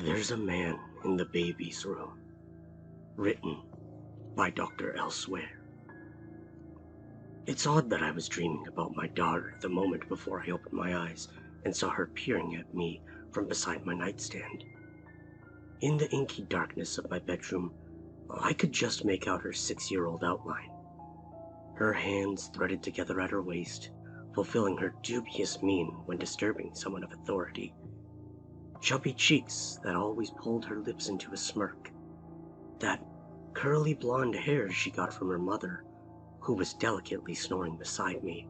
There's a man in the baby's room. Written by Dr. Elsewhere. It's odd that I was dreaming about my daughter the moment before I opened my eyes and saw her peering at me from beside my nightstand. In the inky darkness of my bedroom, I could just make out her 6-year-old outline. Her hands threaded together at her waist, fulfilling her dubious mien when disturbing someone of authority. Chubby cheeks that always pulled her lips into a smirk. That curly blonde hair she got from her mother, who was delicately snoring beside me.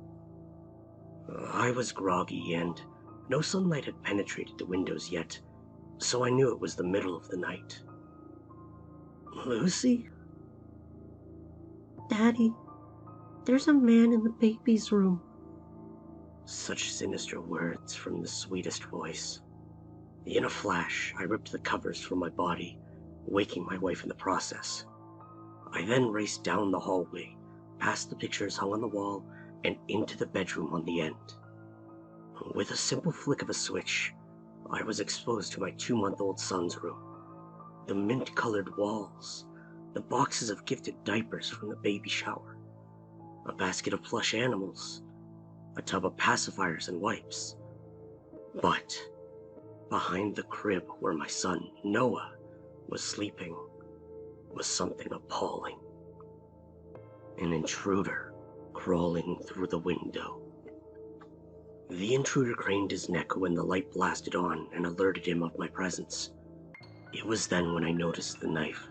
I was groggy and no sunlight had penetrated the windows yet, so I knew it was the middle of the night. Lucy? Daddy, there's a man in the baby's room. Such sinister words from the sweetest voice. In a flash, I ripped the covers from my body, waking my wife in the process. I then raced down the hallway, past the pictures hung on the wall, and into the bedroom on the end. With a simple flick of a switch, I was exposed to my 2-month-old son's room. The mint-colored walls, the boxes of gifted diapers from the baby shower, a basket of plush animals, a tub of pacifiers and wipes. But behind the crib where my son, Noah, was sleeping was something appalling. An intruder crawling through the window. The intruder craned his neck when the light blasted on and alerted him of my presence. It was then when I noticed the knife.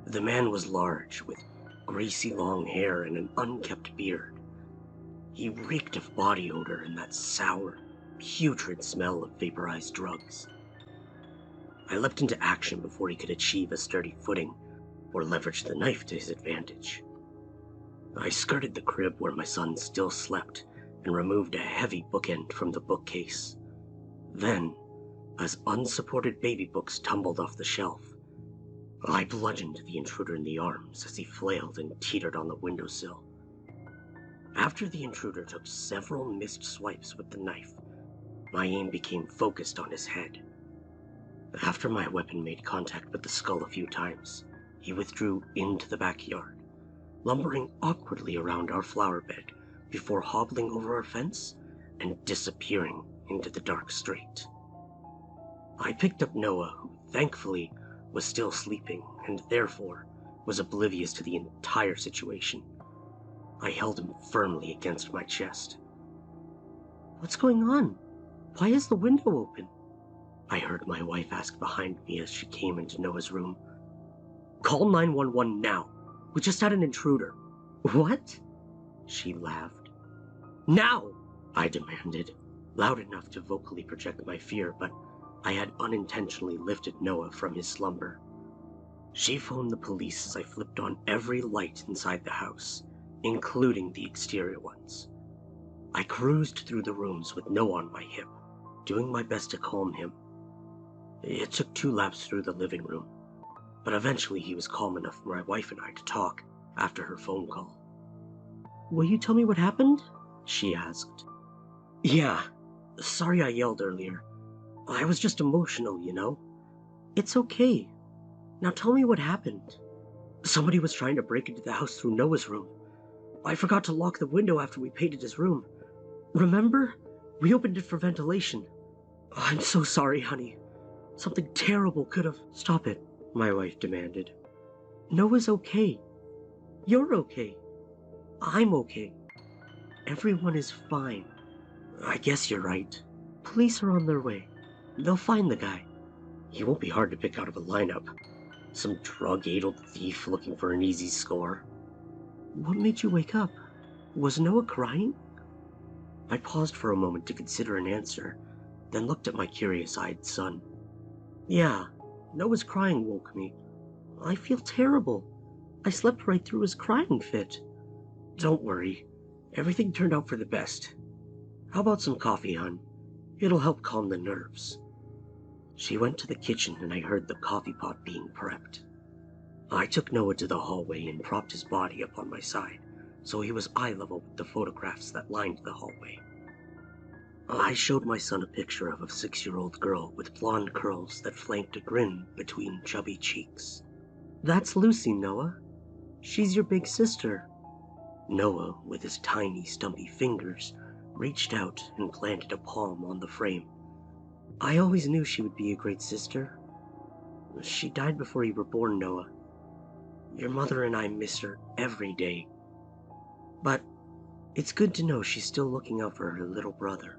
The man was large, with greasy long hair and an unkempt beard. He reeked of body odor and that sour, putrid smell of vaporized drugs. I leapt into action before he could achieve a sturdy footing or leverage the knife to his advantage. I skirted the crib where my son still slept and removed a heavy bookend from the bookcase. Then, as unsupported baby books tumbled off the shelf, I bludgeoned the intruder in the arms as he flailed and teetered on the windowsill. After the intruder took several missed swipes with the knife, my aim became focused on his head. After my weapon made contact with the skull a few times, he withdrew into the backyard, lumbering awkwardly around our flower bed before hobbling over our fence and disappearing into the dark street. I picked up Noah, who thankfully was still sleeping and therefore was oblivious to the entire situation. I held him firmly against my chest. What's going on? Why is the window open? I heard my wife ask behind me as she came into Noah's room. Call 911 now. We just had an intruder. What? She laughed. Now! I demanded, loud enough to vocally project my fear, but I had unintentionally lifted Noah from his slumber. She phoned the police as I flipped on every light inside the house, including the exterior ones. I cruised through the rooms with Noah on my hip, doing my best to calm him. It took 2 laps through the living room, but eventually he was calm enough for my wife and I to talk after her phone call. Will you tell me what happened? She asked. Yeah, sorry I yelled earlier. I was just emotional, you know? It's okay. Now tell me what happened. Somebody was trying to break into the house through Noah's room. I forgot to lock the window after we painted his room. Remember? We opened it for ventilation. I'm so sorry, honey. Something terrible could have... Stop it, my wife demanded. Noah's okay. You're okay. I'm okay. Everyone is fine. I guess you're right. Police are on their way. They'll find the guy. He won't be hard to pick out of a lineup. Some drug-addled thief looking for an easy score. What made you wake up? Was Noah crying? I paused for a moment to consider an answer, then looked at my curious-eyed son. Yeah, Noah's crying woke me. I feel terrible. I slept right through his crying fit. Don't worry. Everything turned out for the best. How about some coffee, hon? It'll help calm the nerves. She went to the kitchen and I heard the coffee pot being prepped. I took Noah to the hallway and propped his body up on my side, so he was eye level with the photographs that lined the hallway. I showed my son a picture of a 6-year-old girl with blonde curls that flanked a grin between chubby cheeks. That's Lucy, Noah. She's your big sister. Noah, with his tiny, stumpy fingers, reached out and planted a palm on the frame. I always knew she would be a great sister. She died before you were born, Noah. Your mother and I miss her every day. But it's good to know she's still looking out for her little brother.